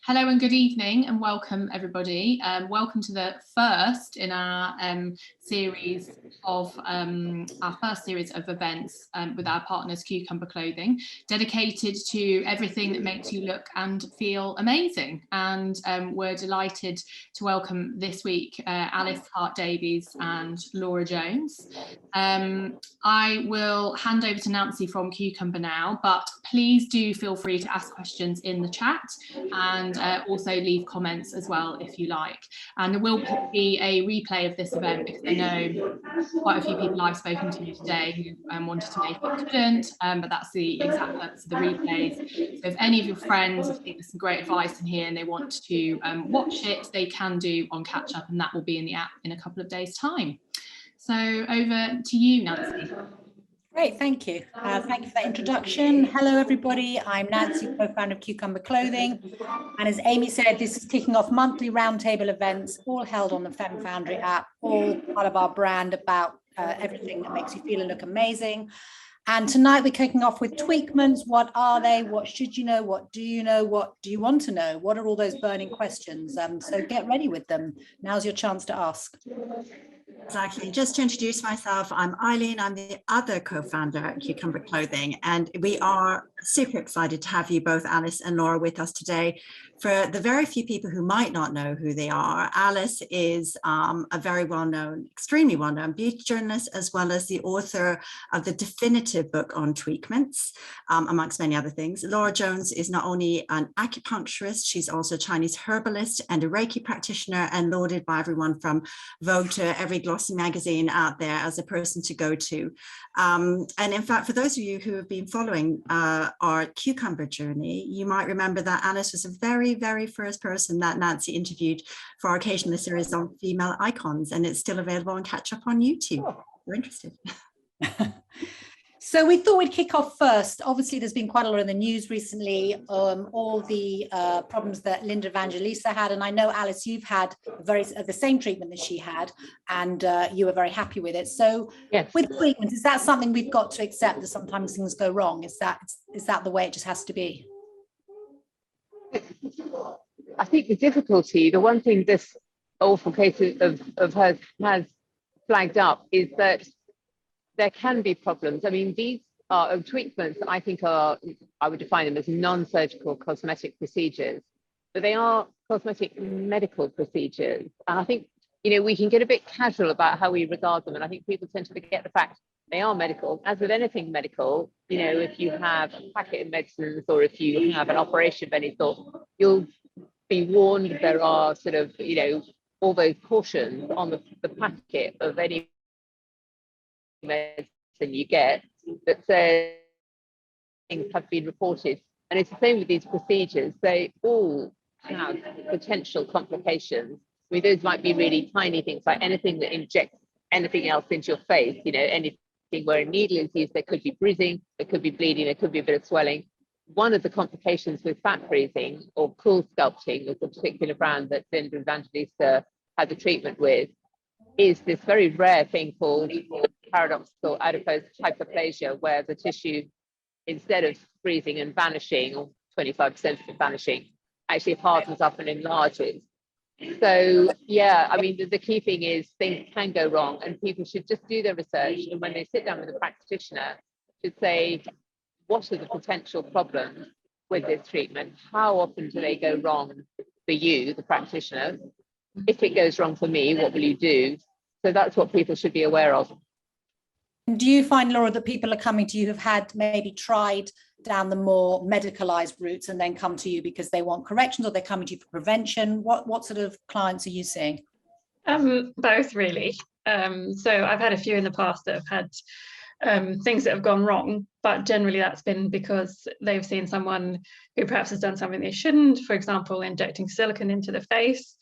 Hello and good evening and welcome everybody. Welcome to the first in our series of events with our partners Cucumber Clothing, dedicated to everything that makes you look and feel amazing. And we're delighted to welcome this week Alice Hart-Davis and Laura Jones. I will hand over to Nancy from Cucumber now, but please do feel free to ask questions in the chat and also leave comments as well if you like. And there will be a replay of this event because I know quite a few people I've spoken to today who wanted to make it couldn't, but that's the exact purpose of the replays. So if any of your friends think there's some great advice in here and they want to watch it, they can do on catch up, and that will be in the app in a couple of days' time. So over to you, Nancy. Great, thank you. Thank you for that introduction. Hello, everybody. I'm Nancy, co-founder of Cucumber Clothing. And as Amy said, this is kicking off monthly roundtable events, all held on the Fem Foundryapp, all part of our brand about everything that makes you feel and look amazing. And tonight we're kicking off with Tweakments. What are they? What should you know? What do you know? What do you want to know? What are all those burning questions? So get ready with them. Now's your chance to ask. Exactly. Just to introduce myself, I'm Eileen. I'm the other co-founder at Cucumber Clothing, and we are super excited to have you both, Alice and Laura, with us today. For the very few people who might not know who they are, Alice is a very well-known, extremely well-known beauty journalist, as well as the author of the definitive book on Tweakments, amongst many other things. Laura Jones is not only an acupuncturist, she's also a Chinese herbalist and a Reiki practitioner, and lauded by everyone from Vogue to every glossy magazine out there as a person to go to. And in fact, for those of you who have been following our Cucumber journey, you might remember that Alice was a very first person that Nancy interviewed for our occasional series on female icons, and it's still available on catch up on YouTube. If you're interested. So we thought we'd kick off first. Obviously, there's been quite a lot in the news recently, all the problems that Linda Evangelista had. And I know, Alice, you've had the same treatment that she had, and you were very happy with it. So yes. With treatment, is that something we've got to accept, that sometimes things go wrong? Is that the way it just has to be? I think the difficulty, the one thing this awful case of hers has flagged up is that there can be problems. I mean, these are treatments, I think I would define them as non-surgical cosmetic procedures, but they are cosmetic medical procedures. And I think, we can get a bit casual about how we regard them. And I think people tend to forget the fact they are medical. As with anything medical, if you have a packet of medicines or if you have an operation of any sort, you'll be warned there are sort of, all those cautions on the packet of any medicine you get that says things have been reported. And it's the same with these procedures. They all have potential complications. I mean, those might be really tiny things, like anything that injects anything else into your face, anything where a needle is used. There could be bruising, there could be bleeding, there could be a bit of swelling. One of the complications with fat freezing or cool sculpting, with a particular brand that Linda Evangelista had the treatment with, is this very rare thing called paradoxical adipose hyperplasia, where the tissue, instead of freezing and vanishing, or 25% of it vanishing, actually hardens up and enlarges. So yeah, I mean, the key thing is things can go wrong, and people should just do their research, and when they sit down with a practitioner, should say, what are the potential problems with this treatment? How often do they go wrong for you, the practitioner? If it goes wrong for me, what will you do? So that's what people should be aware of. Do you find, Laura, that people are coming to you who've had maybe tried down the more medicalized routes and then come to you because they want corrections, or they're coming to you for prevention? What sort of clients are you seeing? Both, really. So I've had a few in the past that have had things that have gone wrong, but generally that's been because they've seen someone who perhaps has done something they shouldn't, for example, injecting silicone into the face,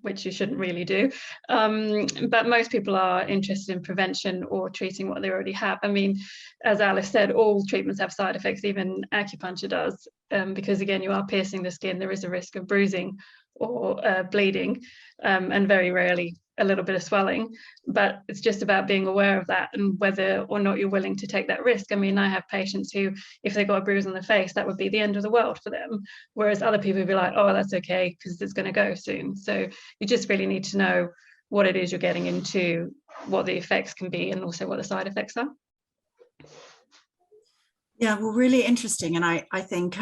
which you shouldn't really do. But most people are interested in prevention or treating what they already have. I mean, as Alice said, all treatments have side effects, even acupuncture does, because again, you are piercing the skin, there is a risk of bruising or bleeding, and very rarely a little bit of swelling, but it's just about being aware of that and whether or not you're willing to take that risk. I mean, I have patients who, if they got a bruise on the face, that would be the end of the world for them, whereas other people would be like, oh, that's okay because it's going to go soon. So you just really need to know what it is you're getting into, what the effects can be, and also what the side effects are. Yeah, well, really interesting. And I think,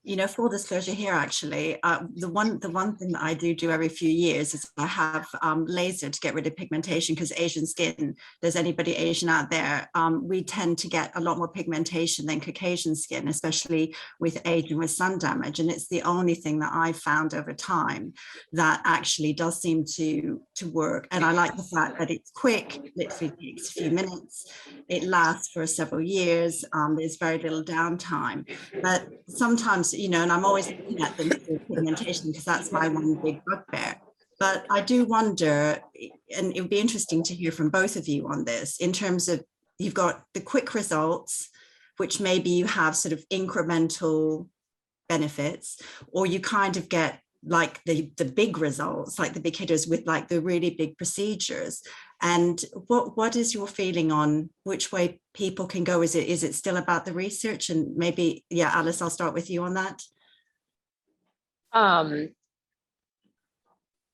you know, full disclosure here, actually, the one thing that I do every few years is I have laser to get rid of pigmentation, because Asian skin, there's anybody Asian out there, we tend to get a lot more pigmentation than Caucasian skin, especially with age and with sun damage. And it's the only thing that I've found over time that actually does seem to work. And I like the fact that it's quick, literally takes a few minutes, it lasts for several years, there's very little downtime. But sometimes, you know, and I'm always looking at them for pigmentation because that's my one big bugbear. But I do wonder, and it would be interesting to hear from both of you on this, in terms of, you've got the quick results, which maybe you have sort of incremental benefits, or you kind of get like the big results, like the big hitters with like the really big procedures. And what is your feeling on which way people can go? Is it still about the research? And maybe, yeah, Alice, I'll start with you on that.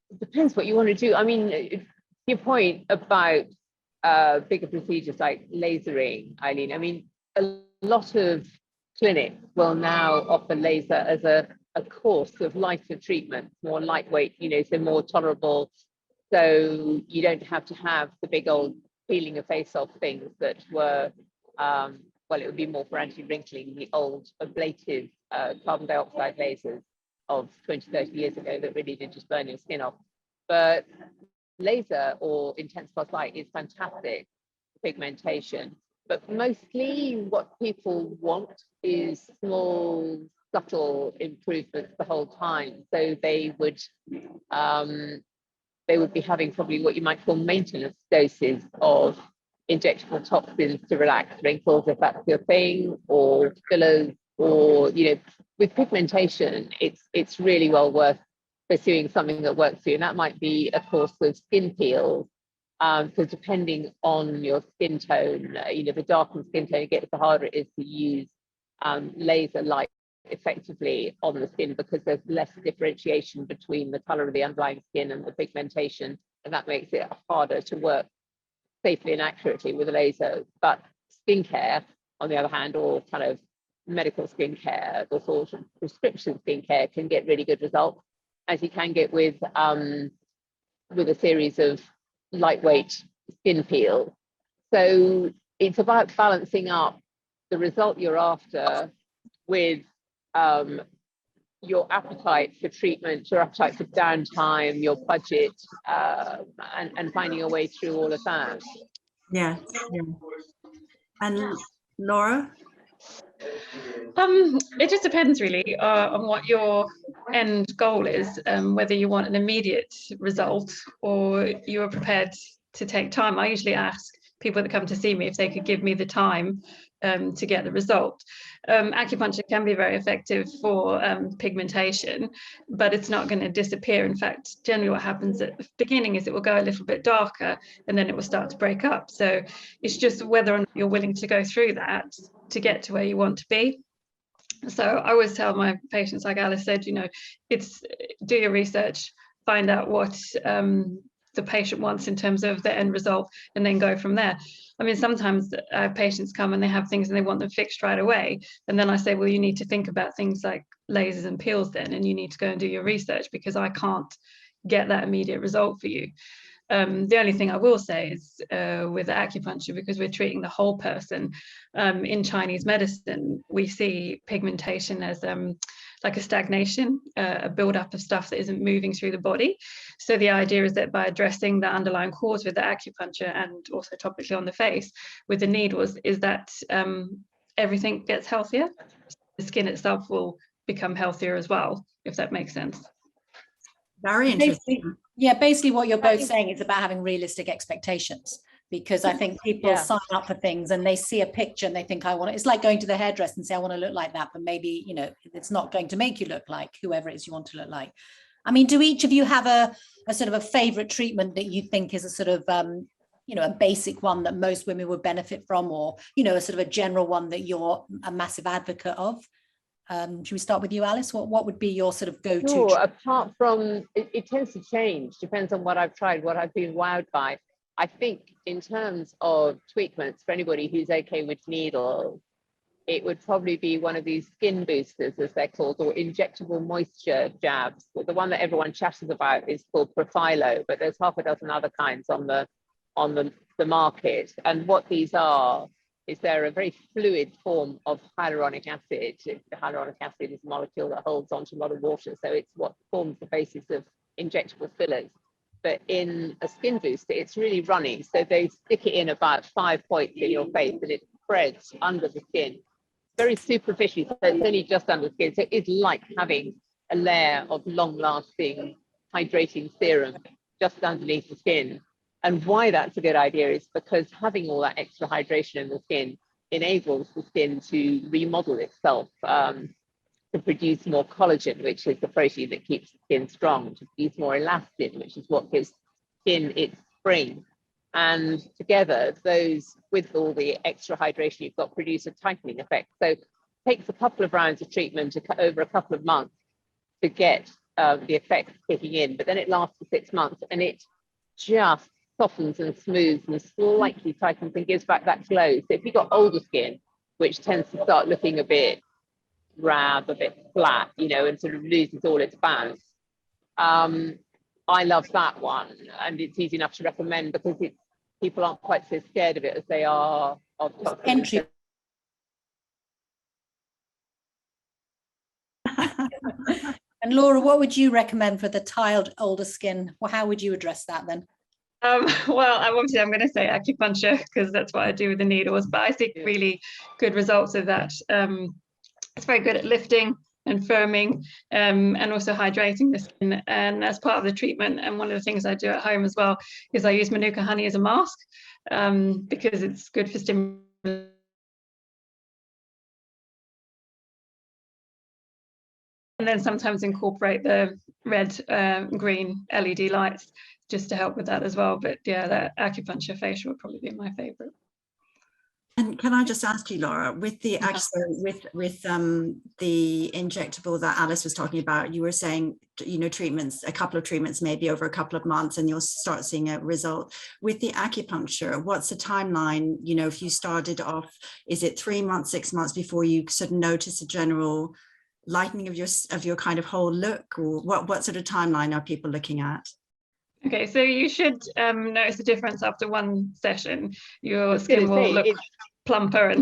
It depends what you want to do. I mean, your point about bigger procedures like lasering, Eileen, I mean, a lot of clinics will now offer laser as a course of lighter treatment, more lightweight, you know, so more tolerable. So you don't have to have the big old peeling your face off things that were, well, it would be more for anti-wrinkling, the old ablative carbon dioxide lasers of 20, 30 years ago that really did just burn your skin off. But laser or intense plus light is fantastic for pigmentation. But mostly what people want is small, subtle improvements the whole time. So they would be having probably what you might call maintenance doses of injectable toxins to relax wrinkles, if that's your thing, or fillers, or, you know, with pigmentation, it's really well worth pursuing something that works for you. And that might be a course of skin peels. So depending on your skin tone, you know, the darker skin tone it gets, the harder it is to use laser light effectively on the skin, because there's less differentiation between the color of the underlying skin and the pigmentation, and that makes it harder to work safely and accurately with a laser. But skincare, on the other hand, or kind of medical skincare, or sort of prescription skincare, can get really good results, as you can get with a series of lightweight skin peels. So it's about balancing up the result you're after with your appetite for treatment, your appetite for downtime, your budget, and finding a way through all of that. Yeah. And Laura? It just depends really on what your end goal is, whether you want an immediate result or you are prepared to take time. I usually ask people that come to see me if they could give me the time to get the result. Acupuncture can be very effective for pigmentation, but it's not going to disappear. In fact, generally what happens at the beginning is it will go a little bit darker and then it will start to break up. So it's just whether or not you're willing to go through that to get to where you want to be. So I always tell my patients, like Alice said, you know, it's do your research, find out what the patient wants in terms of the end result, and then go from there. I mean, sometimes patients come and they have things and they want them fixed right away. And then I say, well, you need to think about things like lasers and peels then, and you need to go and do your research, because I can't get that immediate result for you. The only thing I will say is with acupuncture, because we're treating the whole person, in Chinese medicine, we see pigmentation as like a stagnation, a buildup of stuff that isn't moving through the body. So the idea is that by addressing the underlying cause with the acupuncture, and also topically on the face with the needles, is that everything gets healthier. The skin itself will become healthier as well, if that makes sense. Very interesting. Basically what you're both saying is about having realistic expectations, because I think people sign up for things and they see a picture and they think, I want it. It's like going to the hairdresser and say, I want to look like that, but maybe, you know, it's not going to make you look like whoever it is you want to look like. I mean, do each of you have a sort of a favorite treatment that you think is a sort of, you know, a basic one that most women would benefit from, or, you know, a sort of a general one that you're a massive advocate of? Should we start with you, Alice? What would be your sort of go-to? Sure. Apart from, it tends to change, depends on what I've tried, what I've been wowed by. I think in terms of Tweakments, for anybody who's okay with needles, it would probably be one of these skin boosters, as they're called, or injectable moisture jabs. But the one that everyone chatters about is called Profilo, but there's half a dozen other kinds on the market. And what these are is they're a very fluid form of hyaluronic acid. The hyaluronic acid is a molecule that holds onto a lot of water, so it's what forms the basis of injectable fillers. But in a skin booster, it's really runny, so they stick it in about 5 points in your face, and it spreads under the skin. Very superficial, so it's only just under the skin. So it's like having a layer of long-lasting hydrating serum just underneath the skin. And why that's a good idea is because having all that extra hydration in the skin enables the skin to remodel itself, to produce more collagen, which is the protein that keeps the skin strong, to produce more elastin, which is what gives skin its spring. And together, those, with all the extra hydration you've got, produce a tightening effect. So it takes a couple of rounds of treatment over a couple of months to get the effects kicking in, but then it lasts for 6 months, and it just softens and smooths and slightly tightens and gives back that glow. So if you've got older skin, which tends to start looking a bit drab, a bit flat, you know, and sort of loses all its bounce, I love that one, and it's easy enough to recommend because people aren't quite so scared of it as they are of entry. And Laura, what would you recommend for the tiled older skin? Well, how would you address that then? Well, I'm going to say acupuncture because that's what I do with the needles, but I think really good results of that. It's very good at lifting and firming, and also hydrating the skin. And as part of the treatment, and one of the things I do at home as well, is I use Manuka honey as a mask, because it's good for stimulating. And then sometimes incorporate the red, green LED lights just to help with that as well. But yeah, that acupuncture facial would probably be my favorite. And can I just ask you, Laura, with the the injectable that Alice was talking about, you were saying, you know, treatments, a couple of treatments, maybe over a couple of months, and you'll start seeing a result. With the acupuncture, what's the timeline? You know, if you started off, is it 3 months, 6 months before you sort of notice a general lightening of your kind of whole look, or what sort of timeline are people looking at? Okay, so you should notice the difference after one session. Your skin will look plumper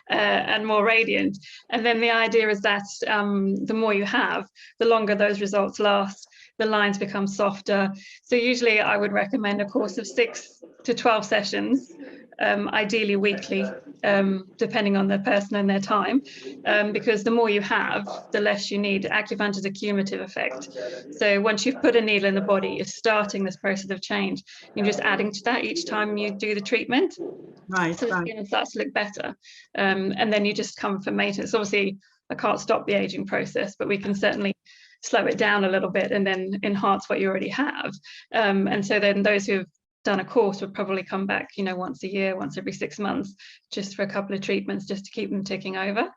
and more radiant. And then the idea is that the more you have, the longer those results last. The lines become softer. So usually I would recommend a course of 6 to 12 sessions, ideally weekly, depending on the person and their time, because the more you have, the less you need. Acupuncture is a cumulative effect. So once you've put a needle in the body, you're starting this process of change. You're just adding to that each time you do the treatment. Right. So the skin starts to look better. And then you just come for maintenance. Obviously, I can't stop the aging process, but we can certainly slow it down a little bit and then enhance what you already have. And so then those who've done a course would probably come back, you know, once a year, once every 6 months, just for a couple of treatments, just to keep them ticking over.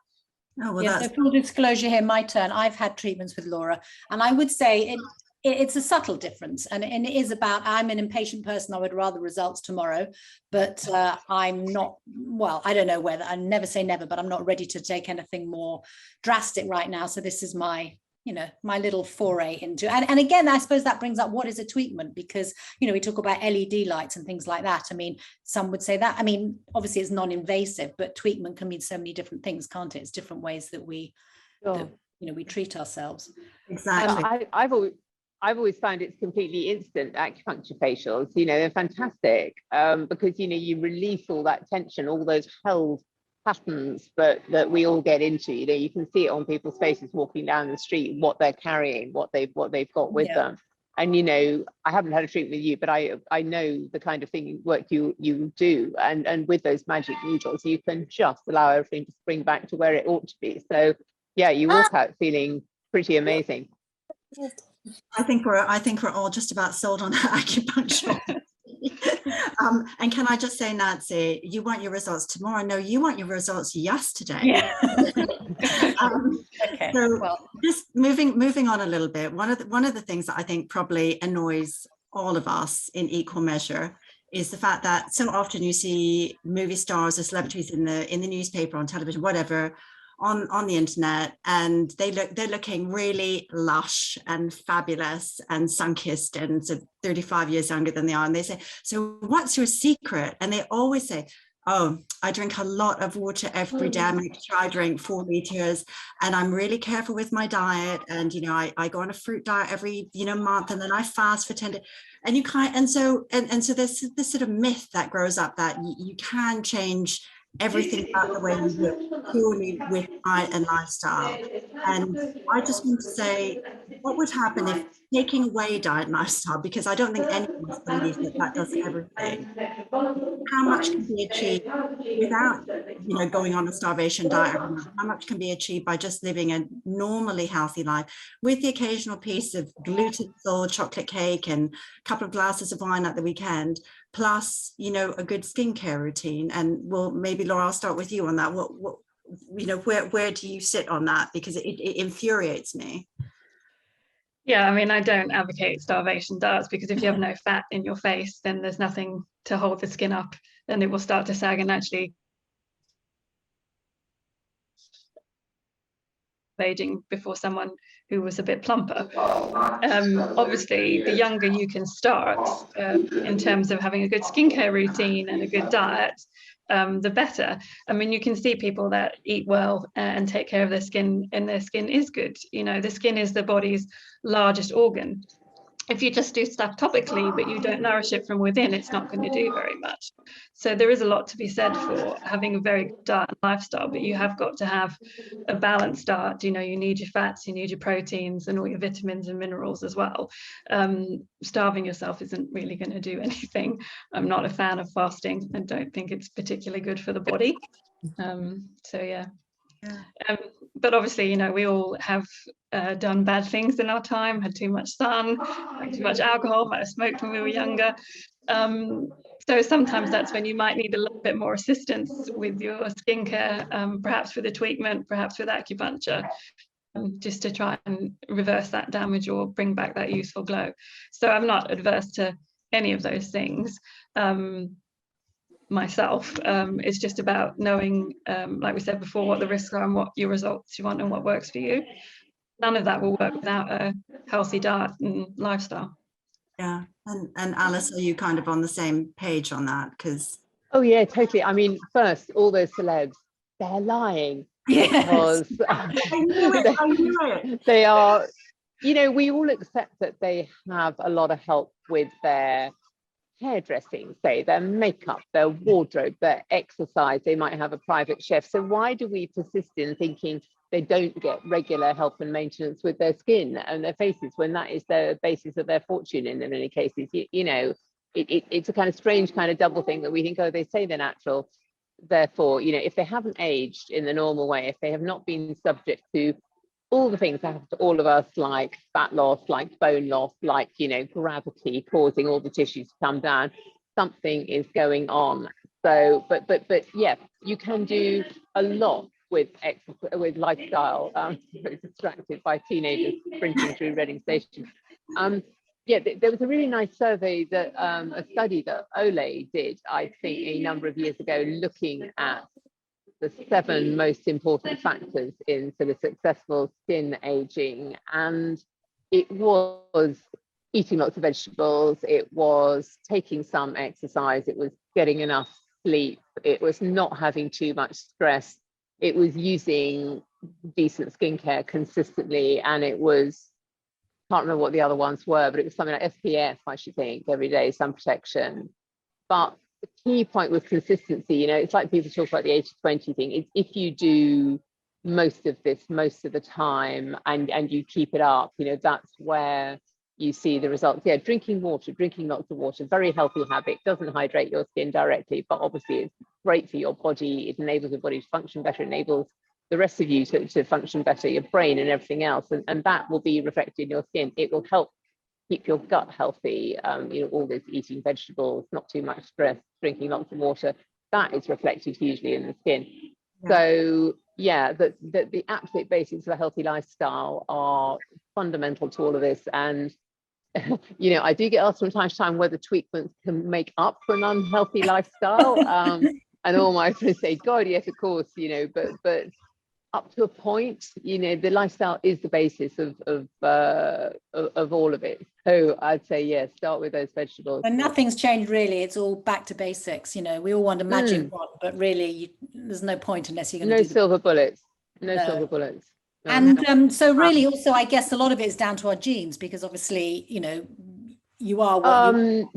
Oh, well, so full disclosure here, my turn. I've had treatments with Laura, and I would say it's a subtle difference, and it is about, I'm an impatient person. I would rather results tomorrow, but I'm not, well, I don't know whether, I never say never, but I'm not ready to take anything more drastic right now. So this is my, you know, my little foray into, and again, I suppose that brings up what is a tweakment, because, you know, we talk about LED lights and things like that. I mean, some would say that, I mean, obviously it's non-invasive, but tweakment can mean so many different things, can't it? It's different ways that we, that, you know, we treat ourselves. Exactly. I've always found it's completely instant acupuncture facials. You know, they're fantastic, because, you know, you release all that tension, all those held patterns that we all get into. You know, you can see it on people's faces walking down the street, what they're carrying, what they've got with them. And, you know, I haven't had a treatment with you, but I know the kind of work you do, and with those magic needles, you can just allow everything to spring back to where it ought to be. So yeah, you walk out feeling pretty amazing. I think we're all just about sold on acupuncture. And can I just say, Nancy, you want your results tomorrow? No, you want your results yesterday. Yeah. Okay. So well, just moving on a little bit. One of the things that I think probably annoys all of us in equal measure is the fact that so often you see movie stars or celebrities in the newspaper, on television, whatever, on the internet, and they're looking really lush and fabulous and sun-kissed and so 35 years younger than they are, and they say, so what's your secret? And they always say, oh, I drink a lot of water every day. I make sure I drink 4 liters, and I'm really careful with my diet, and I go on a fruit diet every month, and then I fast for 10 days. And you can't, and so there's this sort of myth that grows up that you can change everything about the way you look purely with diet and lifestyle. And I just want to say, what would happen if taking away diet and lifestyle, because I don't think anyone believes that does everything, how much can be achieved without going on a starvation diet? How much can be achieved by just living a normally healthy life with the occasional piece of gluten-filled chocolate cake and a couple of glasses of wine at the weekend, plus a good skincare routine? And well, maybe Laura, I'll start with you on that. What where do you sit on that? Because it infuriates me. Yeah, I mean, I don't advocate starvation diets, because if you have no fat in your face, then there's nothing to hold the skin up, and it will start to sag. And actually, aging before someone who was a bit plumper. Obviously, the younger you can start in terms of having a good skincare routine and a good diet, the better. I mean, you can see people that eat well and take care of their skin, and their skin is good. The skin is the body's largest organ. If you just do stuff topically, but you don't nourish it from within, it's not going to do very much. So there is a lot to be said for having a very good diet and lifestyle, but you have got to have a balanced diet. You need your fats, you need your proteins, and all your vitamins and minerals as well. Starving yourself isn't really going to do anything. I'm not a fan of fasting and don't think it's particularly good for the body. So yeah. But obviously, we all have done bad things in our time, had too much sun, too much alcohol, might have smoked when we were younger. So sometimes that's when you might need a little bit more assistance with your skincare, perhaps with a tweakment, perhaps with acupuncture, just to try and reverse that damage or bring back that youthful glow. So I'm not adverse to any of those things. Myself, it's just about knowing, like we said before, what the risks are and what your results you want and what works for you. None of that will work without a healthy diet and lifestyle. Yeah, and Alice, are you kind of on the same page on that? Because oh yeah, totally. I mean, first, all those celebs, they're lying. Yes. Because I knew it. they are, we all accept that they have a lot of help with their hairdressing, say, their makeup, their wardrobe, their exercise. They might have a private chef. So why do we persist in thinking they don't get regular help and maintenance with their skin and their faces, when that is the basis of their fortune in many cases? It's a kind of strange kind of double thing that we think, oh, they say they're natural, therefore, if they haven't aged in the normal way, if they have not been subject to all the things that happen to all of us, like fat loss, like bone loss, like, gravity causing all the tissues to come down, something is going on. So, but yeah, you can do a lot with lifestyle. Very distracted by teenagers sprinting through Reading Station. Yeah, there was a really nice survey that a study that Olay did, I think, a number of years ago, looking at the 7 most important factors in sort of successful skin aging. And it was eating lots of vegetables, it was taking some exercise, it was getting enough sleep, it was not having too much stress, it was using decent skincare consistently, and it was, can't remember what the other ones were, but it was something like SPF, I should think, every day, sun protection. But the key point was consistency. It's like people talk about the 80-20 thing. It's if you do most of this most of the time and you keep it up, that's where you see the results. Yeah, drinking lots of water, very healthy habit, doesn't hydrate your skin directly, but obviously it's great for your body. It enables your body to function better, enables the rest of you to function better, your brain and everything else, and that will be reflected in your skin. It will help keep your gut healthy, all this eating vegetables, not too much stress, drinking lots of water, that is reflected hugely in the skin. Yeah. So yeah, the absolute basics of a healthy lifestyle are fundamental to all of this. And I do get asked from time to time whether Tweakments can make up for an unhealthy lifestyle. And all my friends say, God, yes, of course, but up to a point, the lifestyle is the basis of all of it. So I'd say, yeah, start with those vegetables. And nothing's changed really. It's all back to basics. We all want a magic wand, but really there's no point unless you're going to do silver bullets. No silver bullets. No. And so really also, I guess a lot of it is down to our genes, because obviously, you are what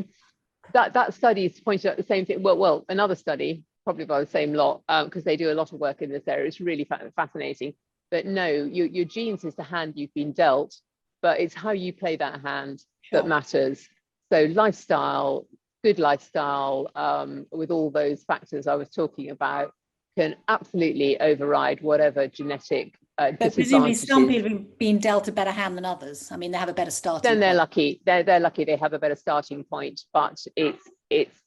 that study pointed out the same thing. Well, another study, probably by the same lot, because they do a lot of work in this area. It's really fascinating. But no, your genes is the hand you've been dealt, but it's how you play that hand that matters. So lifestyle, good lifestyle, with all those factors I was talking about, can absolutely override whatever genetic but presumably some people have been dealt a better hand than others. I mean, they have a better starting point. Then they're lucky. They're lucky they have a better starting point, but it's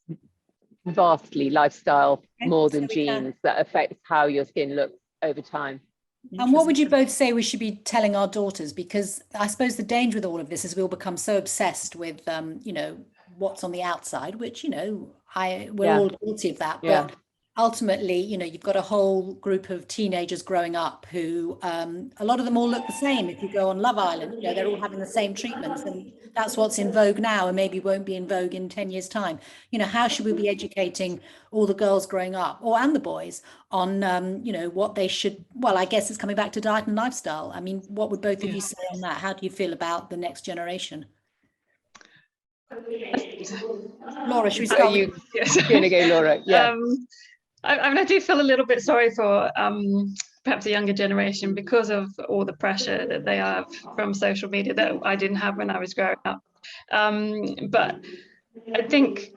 vastly lifestyle more than genes that affects how your skin looks over time. And what would you both say we should be telling our daughters? Because I suppose the danger with all of this is we'll become so obsessed with what's on the outside, which we're all guilty of that. But ultimately, you've got a whole group of teenagers growing up who a lot of them all look the same. If you go on Love Island, they're all having the same treatments, and that's what's in vogue now and maybe won't be in vogue in 10 years time. How should we be educating all the girls growing up, and the boys, on what they should, well, I guess it's coming back to diet and lifestyle. I mean, what would both of you say on that? How do you feel about the next generation? Laura, should we start? You're going to go, Laura. Yeah. I do feel a little bit sorry for perhaps a younger generation because of all the pressure that they have from social media that I didn't have when I was growing up. But I think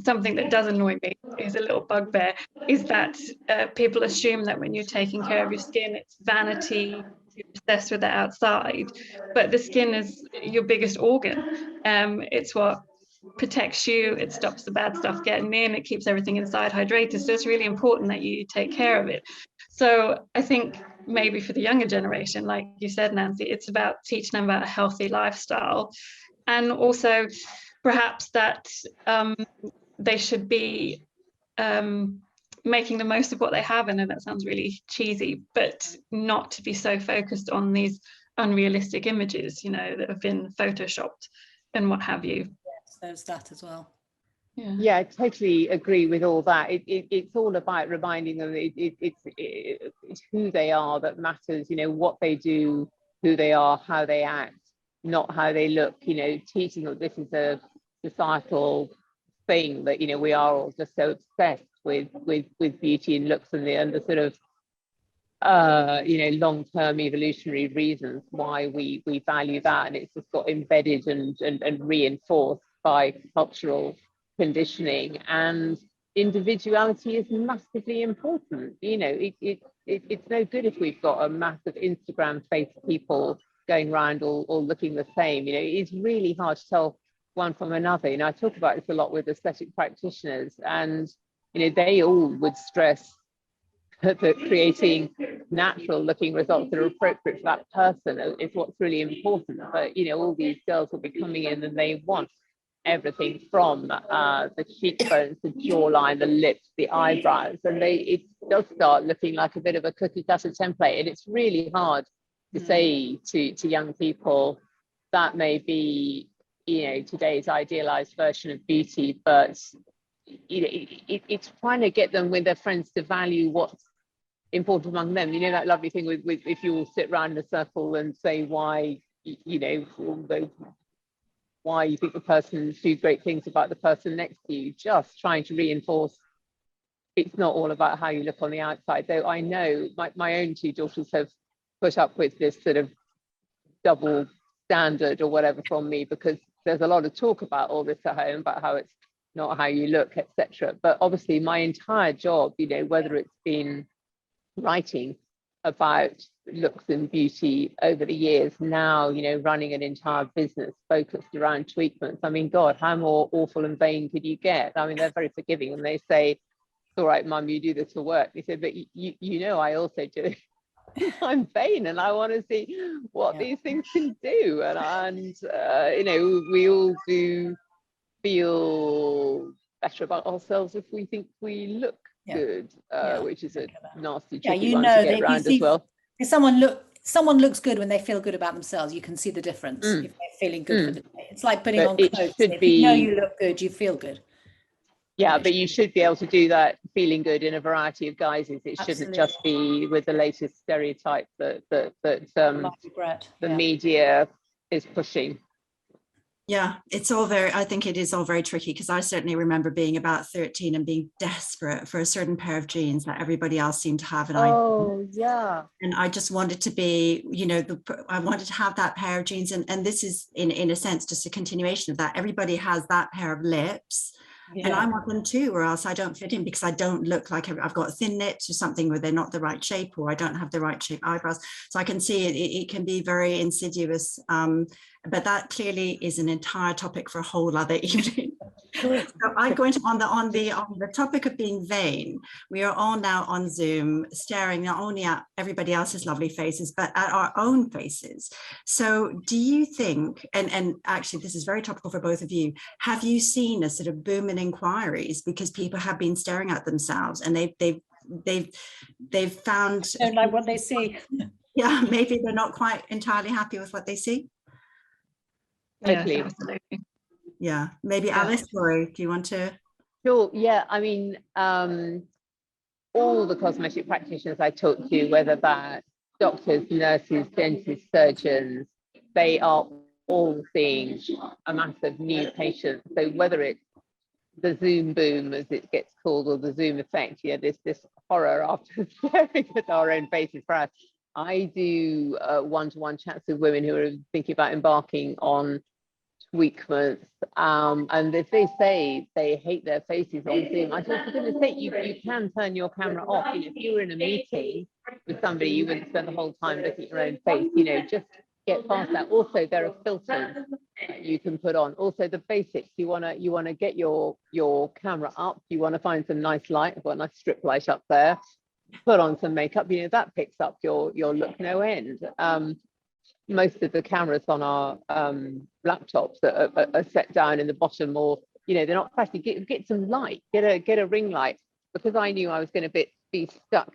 something that does annoy me, is a little bugbear, is that people assume that when you're taking care of your skin, it's vanity, you're obsessed with the outside, but the skin is your biggest organ. It's what protects you, it stops the bad stuff getting in, it keeps everything inside hydrated, so it's really important that you take care of it. So I think maybe for the younger generation, like you said, Nancy, it's about teaching them about a healthy lifestyle, and also perhaps that they should be making the most of what they have. I know that sounds really cheesy, but not to be so focused on these unrealistic images, that have been photoshopped and what have you. There's that as well. Yeah, I totally agree with all that. It's all about reminding them it's who they are that matters, what they do, who they are, how they act, not how they look, teaching that this is a societal thing, that we are all just so obsessed with beauty and looks, and the sort of long-term evolutionary reasons why we value that, and it's just got embedded and reinforced by cultural conditioning. And individuality is massively important. It's no good if we've got a massive Instagram face people going around all looking the same. It's really hard to tell one from another. I talk about this a lot with aesthetic practitioners, and they all would stress that creating natural looking results that are appropriate for that person is what's really important. But all these girls will be coming in and they want everything from the cheekbones, the jawline, the lips, the eyebrows, and it does start looking like a bit of a cookie cutter template. And it's really hard to say to young people that may be today's idealized version of beauty, but it's trying to get them with their friends to value what's important among them. That lovely thing with if you all sit around in a circle and say why you think the person do great things about the person next to you, just trying to reinforce it's not all about how you look on the outside. Though I know my own two daughters have put up with this sort of double standard or whatever from me, because there's a lot of talk about all this at home, about how it's not how you look, etc. But obviously my entire job, whether it's been writing about looks and beauty over the years, now, you know, running an entire business focused around Tweakments. I mean, God, how more awful and vain could you get? I mean, they're very forgiving when they say, it's all right, Mum, you do this for work. They said, but you know, I also do it. I'm vain and I want to see what these things can do. And you know, we all do feel better about ourselves if we think we look good, which is a nasty, tricky one to get around as well. If someone looks good when they feel good about themselves, you can see the difference if they're feeling good for the day. It's like putting on clothes. If you know you look good, you feel good. Yeah, but you should be able to do that feeling good in a variety of guises. It shouldn't just be with the latest stereotype that the media is pushing. Yeah, it's all very, I think it is all very tricky, because I certainly remember being about 13 and being desperate for a certain pair of jeans that everybody else seemed to have. And and I just wanted to be, you know, I wanted to have that pair of jeans. And this is in a sense just a continuation of that. Everybody has that pair of lips. And I want them too, or else I don't fit in, because I don't look like I've got thin lips or something where they're not the right shape, or I don't have the right shape eyebrows. So I can see it can be very insidious. But that clearly is an entire topic for a whole other evening. So I'm going to on the topic of being vain. We are all now on Zoom, staring not only at everybody else's lovely faces, but at our own faces. So do you think, and actually this is very topical for both of you, have you seen a sort of boom in inquiries because people have been staring at themselves and they've found, don't like what they see? Yeah, maybe they're not quite entirely happy with what they see. Totally. Yes, absolutely. Yeah, maybe Alice, sorry, do you want to? Sure, yeah, I mean, all the cosmetic practitioners I talk to, whether that's doctors, nurses, dentists, surgeons, they are all seeing a massive new patient. So whether it's the Zoom boom, as it gets called, or the Zoom effect, yeah, this horror after staring at our own faces for us. I do one-to-one chats with women who are thinking about embarking on Tweakments, and if they say they hate their faces on Zoom, I said, for goodness sake, you can turn your camera off. You know, if you were in a meeting with somebody, you wouldn't spend the whole time looking at your own face. You know, just get past that. Also, there are filters you can put on. Also, the basics. You wanna get your camera up. You want to find some nice light. I've got a nice strip light up there. Put on some makeup. You know, that picks up your look no end. Most of the cameras on our laptops are set down in the bottom, or you know, they're not flashy. Get some light. Get a ring light, because I knew I was going to be stuck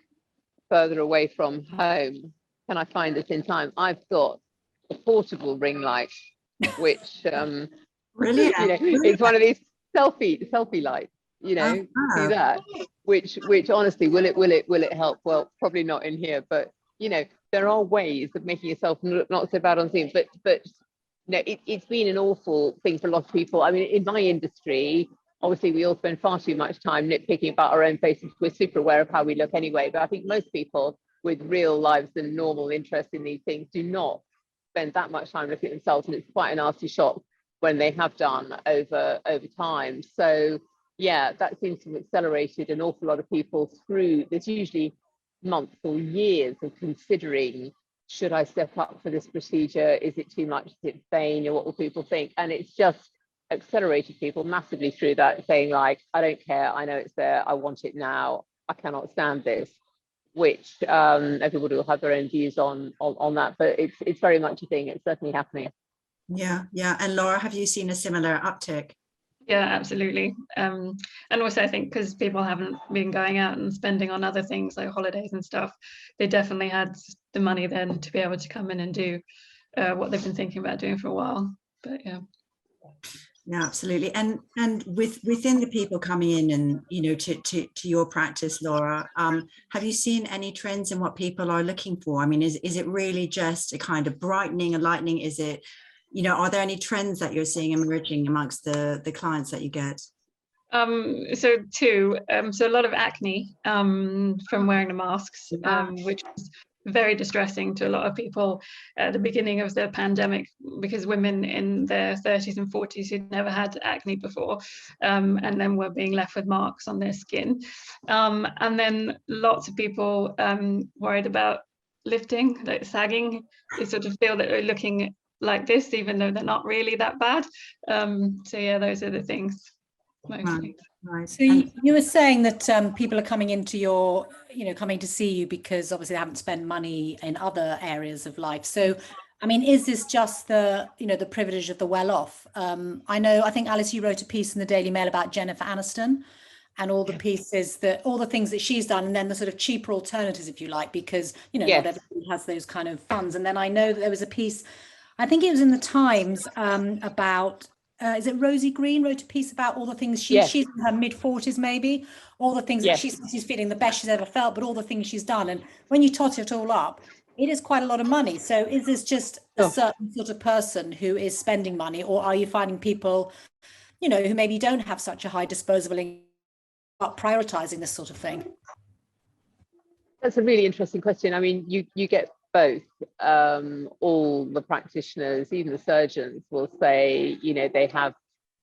further away from home. Can I find this in time? I've got a portable ring light, which Brilliant. You know, it's one of these selfie lights. You know, see that? Which honestly, will it help? Well, probably not in here, but you know, there are ways of making yourself look not so bad on Zoom. But no, it's been an awful thing for a lot of people. I mean, in my industry, obviously, we all spend far too much time nitpicking about our own faces. We're super aware of how we look anyway. But I think most people with real lives and normal interest in these things do not spend that much time looking at themselves, and it's quite a nasty shock when they have done over time. So yeah, that seems to have accelerated an awful lot of people through. There's usually months or years of considering, should I step up for this procedure? Is it too much? Is it vain? Or what will people think? And it's just accelerated people massively through that, saying like, I don't care, I know it's there, I want it now, I cannot stand this, which everybody will have their own views on that, but it's very much a thing. It's certainly happening. Yeah. And Laura, have you seen a similar uptick? Yeah, absolutely. And also I think because people haven't been going out and spending on other things like holidays and stuff, they definitely had the money then to be able to come in and do what they've been thinking about doing for a while. But yeah, absolutely. And within the people coming in and, you know, to your practice, Laura, have you seen any trends in what people are looking for? I mean, is it really just a kind of brightening and lightening? Is it, you know, are there any trends that you're seeing emerging amongst the clients that you get? So a lot of acne from wearing the masks, which is very distressing to a lot of people at the beginning of the pandemic, because women in their 30s and 40s who'd never had acne before, and then were being left with marks on their skin. And then lots of people worried about lifting, like sagging. They sort of feel that they're looking like this, even though they're not really that bad. So yeah, those are the things mostly. Right. So you were saying that people are coming into your, coming to see you because obviously they haven't spent money in other areas of life. So, I mean, is this just the, the privilege of the well-off? I think Alice, you wrote a piece in the Daily Mail about Jennifer Aniston and all the pieces all the things that she's done, and then the sort of cheaper alternatives, if you like, because, not everybody has those kind of funds. And then I know that there was a piece, I think it was in the Times, about, is it Rosie Green wrote a piece about all the things she's in her mid-40s, maybe, all the things that she's feeling the best she's ever felt, but all the things she's done. And when you tot it all up, it is quite a lot of money. So is this just a certain sort of person who is spending money, or are you finding people, who maybe don't have such a high disposable income, but prioritizing this sort of thing? That's a really interesting question. I mean, you get both. All the practitioners, even the surgeons, will say, they have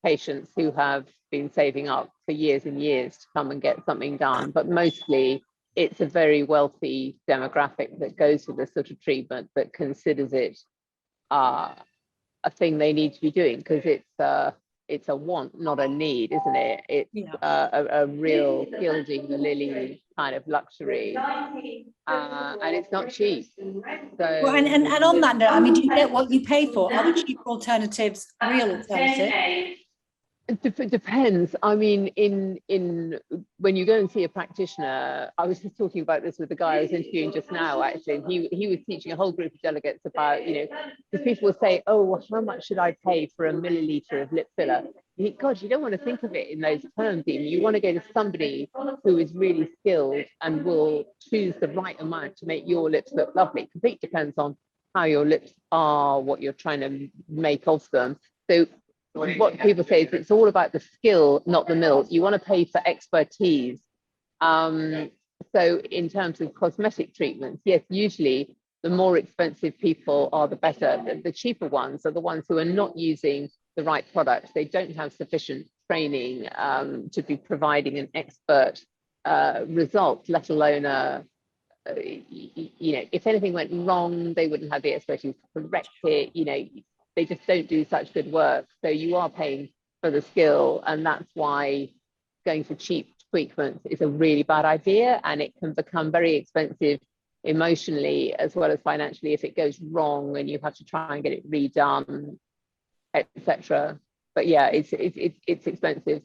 patients who have been saving up for years and years to come and get something done, but mostly it's a very wealthy demographic that goes for this sort of treatment, that considers it a thing they need to be doing, because it's a want, not a need, isn't it? It's a real gilding the lily kind of luxury, and it's not cheap. So, well, and on that note, I mean, do you get what you pay for? Are the cheaper alternatives real alternatives? It depends. I mean, in when you go and see a practitioner, I was just talking about this with the guy I was interviewing just now, actually. He was teaching a whole group of delegates about, because people will say, oh, well, how much should I pay for a milliliter of lip filler? God, you don't want to think of it in those terms, even. You want to go to somebody who is really skilled and will choose the right amount to make your lips look lovely. It completely depends on how your lips are, what you're trying to make of them. So what people say is it's all about the skill, not the mill. You want to pay for expertise. So in terms of cosmetic treatments, yes, usually the more expensive people are the better. The cheaper ones are the ones who are not using the right products. They don't have sufficient training to be providing an expert result, let alone if anything went wrong, they wouldn't have the expertise to correct it. They just don't do such good work. So you are paying for the skill, and that's why going for cheap treatments is a really bad idea, and it can become very expensive emotionally as well as financially if it goes wrong and you have to try and get it redone, etc. But yeah, it's expensive,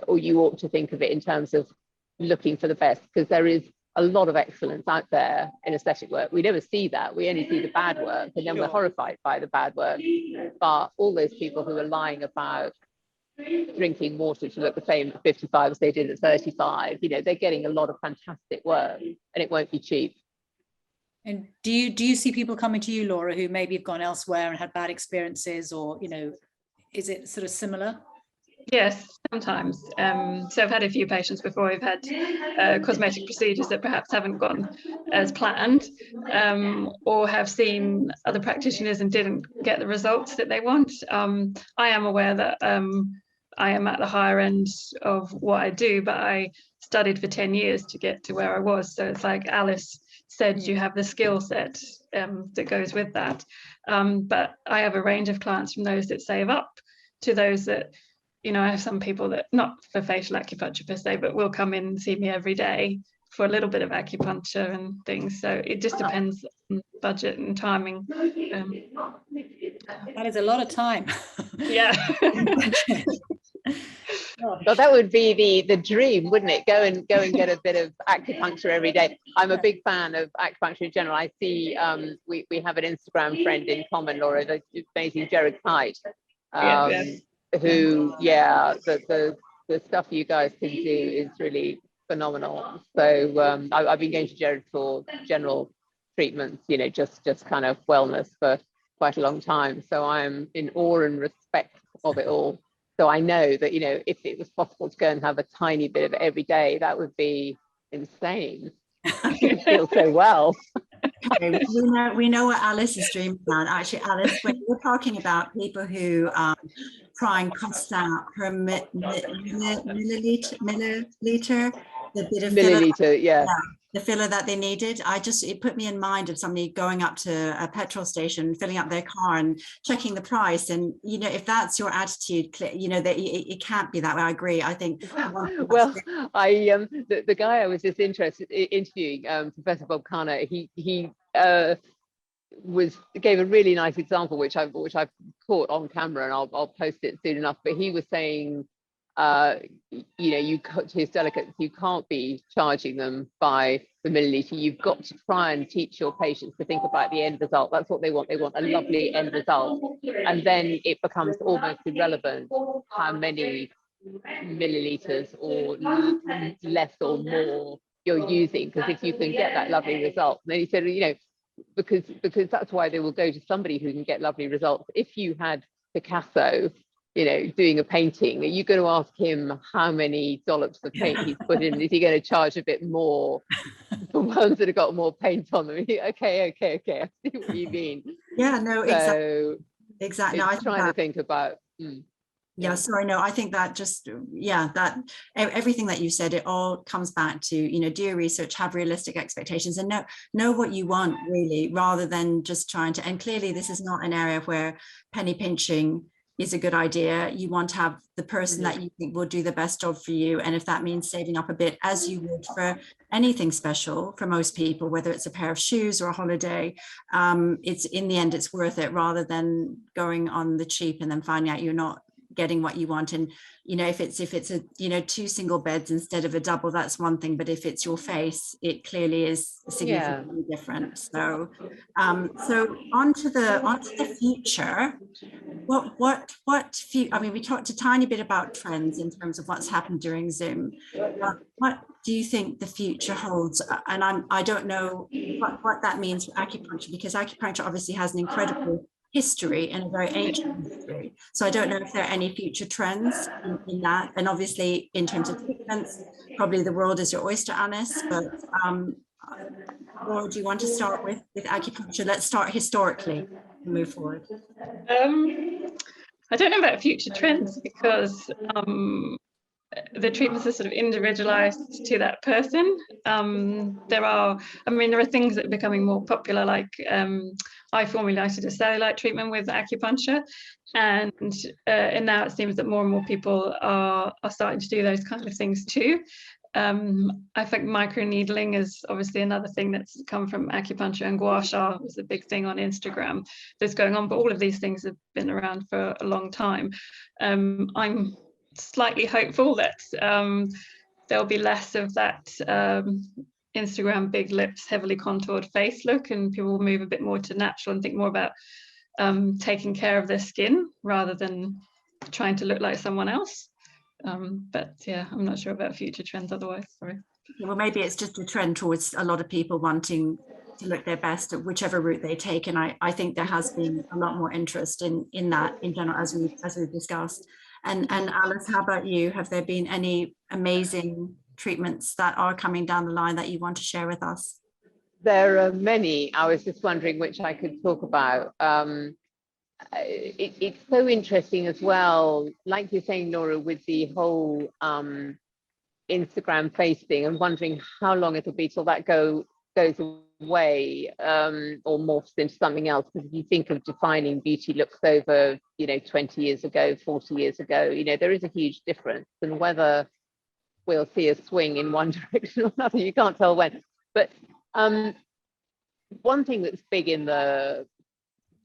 or you ought to think of it in terms of looking for the best, because there is a lot of excellence out there in aesthetic work. We never see that. We only see the bad work, and then we're horrified by the bad work. But all those people who are lying about drinking water to look the same at 55 as they did at 35, they're getting a lot of fantastic work, and it won't be cheap. And do you see people coming to you, Laura, who maybe have gone elsewhere and had bad experiences, or is it sort of similar? Yes, sometimes. So I've had a few patients before who've had cosmetic procedures that perhaps haven't gone as planned, or have seen other practitioners and didn't get the results that they want. I am aware that I am at the higher end of what I do, but I studied for 10 years to get to where I was. So it's like Alice said, you have the skill set that goes with that. But I have a range of clients, from those that save up to those that, I have some people that, not for facial acupuncture per se, but will come in and see me every day for a little bit of acupuncture and things. So it just depends on budget and timing. That is a lot of time. Yeah. Well, that would be the dream, wouldn't it? Go and get a bit of acupuncture every day. I'm a big fan of acupuncture in general. I see we have an Instagram friend in common, Laura, the amazing Jared Kite. Who, the stuff you guys can do is really phenomenal. So I've been going to Jared for general treatments, just kind of wellness for quite a long time. So I'm in awe and respect of it all. So I know that, if it was possible to go and have a tiny bit of it every day, that would be insane. I feel so well. Okay, we know what Alice is dreaming about. Actually, Alice, when we're talking about people who try and cost out per milliliter, the bit of milliliter, filler, the filler that they needed. It put me in mind of somebody going up to a petrol station, filling up their car and checking the price. And, you know, if that's your attitude, you know, that it can't be that way. I agree. I think. Well, the guy I was just interviewing, Professor Bob Carner, he gave a really nice example, which I've caught on camera, and I'll post it soon enough. But he was saying, you know, to his delegates, you can't be charging them by the milliliter. You've got to try and teach your patients to think about the end result. That's what they want. They want a lovely end result, and then it becomes almost irrelevant how many milliliters or less or more you're using, because if you can get that lovely result. And then he said, you know, because that's why they will go to somebody who can get lovely results. If you had Picasso, you know, doing a painting, are you going to ask him how many dollops of paint he's put in? Is he going to charge a bit more for ones that have got more paint on them? Okay, I see what you mean. Yeah, no, so exactly. No, I'm trying to think about. Yeah, sorry, no, I think that just, yeah, that everything that you said, it all comes back to, you know, do your research, have realistic expectations, and know what you want really, rather than just trying to, and clearly this is not an area where penny pinching is a good idea. You want to have the person that you think will do the best job for you. And if that means saving up a bit, as you would for anything special for most people, whether it's a pair of shoes or a holiday, it's in the end, it's worth it, rather than going on the cheap and then finding out you're not getting what you want. And you know, if it's a, you know, 2 single beds instead of a double, that's one thing, but if it's your face, it clearly is significantly different. So so on to the future. I mean, we talked a tiny bit about trends in terms of what's happened during Zoom. What do you think the future holds? And I don't know what that means for acupuncture, because acupuncture obviously has an incredible history and a very ancient history. So I don't know if there are any future trends in that. And obviously in terms of treatments, probably the world is your oyster, Alice, but Laura, do you want to start with acupuncture? Let's start historically and move forward. I don't know about future trends, because the treatments are sort of individualized to that person. There are things that are becoming more popular, like I formulated a cellulite treatment with acupuncture, and now it seems that more and more people are starting to do those kind of things too. I think microneedling is obviously another thing that's come from acupuncture, and gua sha was a big thing on Instagram that's going on, but all of these things have been around for a long time. I'm slightly hopeful that there'll be less of that Instagram big lips, heavily contoured face look, and people will move a bit more to natural and think more about taking care of their skin rather than trying to look like someone else. But yeah, I'm not sure about future trends otherwise. Sorry. Well, maybe it's just a trend towards a lot of people wanting to look their best at whichever route they take, and I think there has been a lot more interest in that in general, as we've discussed. And Alice, how about you? Have there been any amazing treatments that are coming down the line that you want to share with us? There are many. I was just wondering which I could talk about. It's so interesting as well, like you're saying, Laura, with the whole Instagram face thing, and wondering how long it'll be till that goes away or morphs into something else. Because if you think of defining beauty looks over, you know, 20 years ago, 40 years ago, you know, there is a huge difference, and whether we'll see a swing in one direction or another, you can't tell when. But one thing that's big in the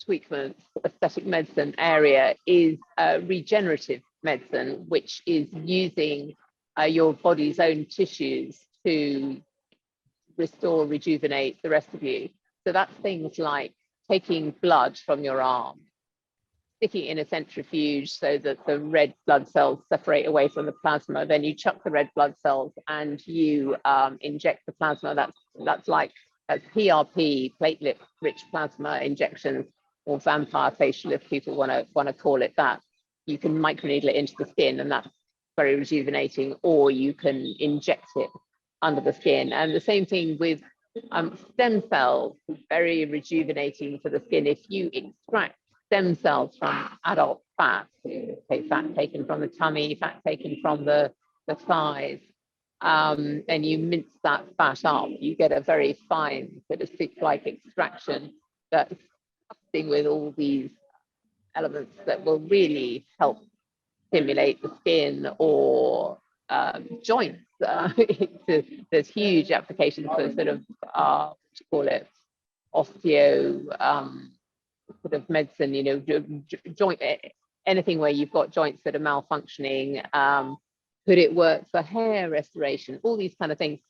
Tweakments aesthetic medicine area is regenerative medicine, which is using your body's own tissues to restore, rejuvenate the rest of you. So that's things like taking blood from your arm, sticking it in a centrifuge so that the red blood cells separate away from the plasma. Then you chuck the red blood cells and you inject the plasma. That's PRP, platelet-rich plasma injections, or vampire facial, if people want to call it that. You can microneedle it into the skin, and that's very rejuvenating, or you can inject it under the skin. And the same thing with stem cells, very rejuvenating for the skin. If you extract stem cells from adult fat, fat taken from the tummy, fat taken from the thighs, and you mince that fat up, you get a very fine sort of stick-like extraction that's with all these elements that will really help stimulate the skin or joints. There's huge applications for sort of what do you call it, osteo sort of medicine, you know, joint, anything where you've got joints that are malfunctioning. Could it work for hair restoration? All these kind of things.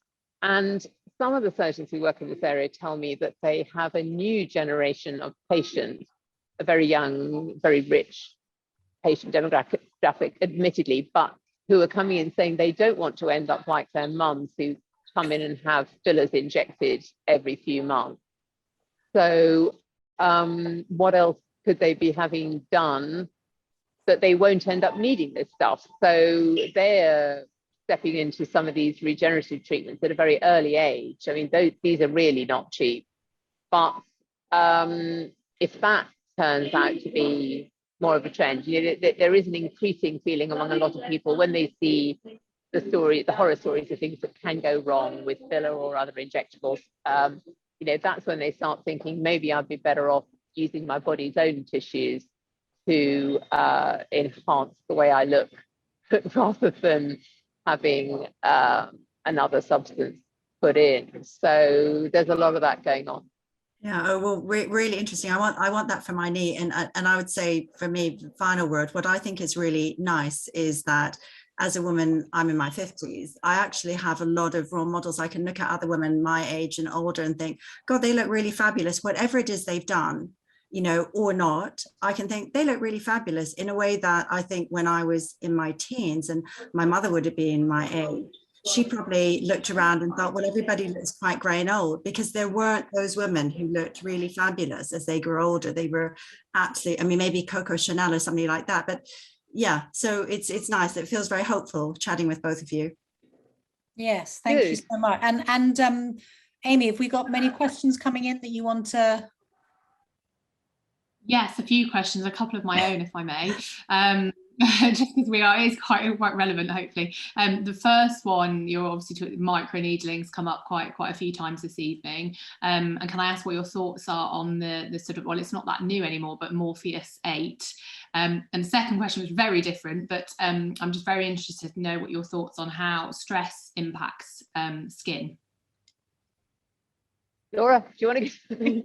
And some of the surgeons who work in this area tell me that they have a new generation of patients, a very young, very rich patient demographic, admittedly, but who are coming in saying they don't want to end up like their mums who come in and have fillers injected every few months. So what else could they be having done that they won't end up needing this stuff? So they're stepping into some of these regenerative treatments at a very early age. I mean, these are really not cheap. But if that turns out to be more of a trend, you know, there is an increasing feeling among a lot of people when they see the horror stories of things that can go wrong with filler or other injectables. You know, that's when they start thinking maybe I'd be better off using my body's own tissues to enhance the way I look rather than having another substance put in. So there's a lot of that going on. Yeah, oh, well, really interesting. I want that for my knee. And I would say for me, the final word, what I think is really nice is that as a woman, I'm in my 50s, I actually have a lot of role models. I can look at other women my age and older and think, God, they look really fabulous. Whatever it is they've done, you know, or not, I can think they look really fabulous in a way that I think when I was in my teens and my mother would have been my age, she probably looked around and thought, well, everybody looks quite grey and old, because there weren't those women who looked really fabulous as they grew older. They were absolutely, I mean, maybe Coco Chanel or somebody like that. But yeah, so it's nice. It feels very hopeful chatting with both of you. Yes, thank you so much. And Amy, have we got many questions coming in that you want to? Yes, a few questions, a couple of my own, if I may. Just because it's quite relevant, hopefully. The first one, you're obviously microneedling's come up quite a few times this evening. And can I ask what your thoughts are on the sort of, well, it's not that new anymore, but Morpheus 8. And the second question was very different, but I'm just very interested to know what your thoughts on how stress impacts skin. Laura, do you want to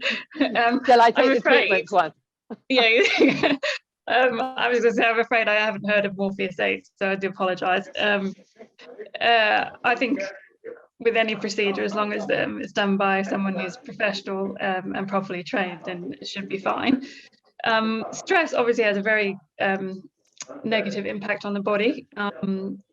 shall I take the treatment one? Yeah. I was going to say, I'm afraid I haven't heard of Morpheus 8, so I do apologise. I think with any procedure, as long as it's done by someone who's professional and properly trained, then it should be fine. Stress obviously has a very negative impact on the body.